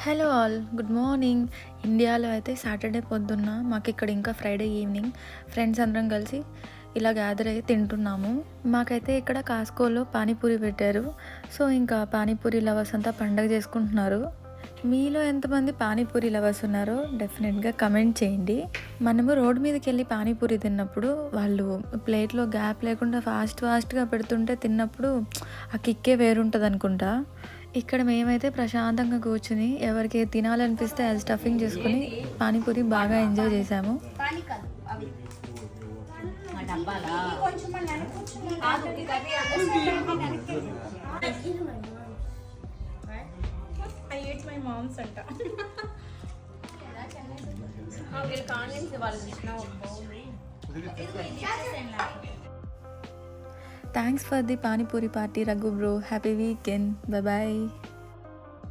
Hello all, good morning. ఇండియాలో అయితే Saturday పొద్దున్న, మాకు ఇక్కడ ఇంకా ఫ్రైడే ఈవినింగ్ ఫ్రెండ్స్ అందరం కలిసి ఇలా గ్యాదర్ అయ్యి తింటున్నాము. మాకైతే ఇక్కడ కాస్కోలో పానీపూరి పెట్టారు. సో ఇంకా పానీపూరి లవర్స్ అంతా పండగ చేసుకుంటున్నారు. మీలో ఎంతమంది పానీపూరి లవర్స్ ఉన్నారో డెఫినెట్గా కమెంట్ చేయండి. మనము రోడ్ మీదకి వెళ్ళి పానీపూరి తిన్నప్పుడు వాళ్ళు ప్లేట్లో గ్యాప్ లేకుండా ఫాస్ట్గా పెడుతుంటే తిన్నప్పుడు ఆ కిక్కే వేరుంటుంది అనుకుంటా. ఇక్కడ మేమైతే ప్రశాంతంగా కూర్చుని ఎవరికి తినాలనిపిస్తే అది స్టఫింగ్ చేసుకుని పానీపూరి బాగా ఎంజాయ్ చేసాము. Thanks for the Pani Puri party, Raghu bro. Happy weekend. Bye bye.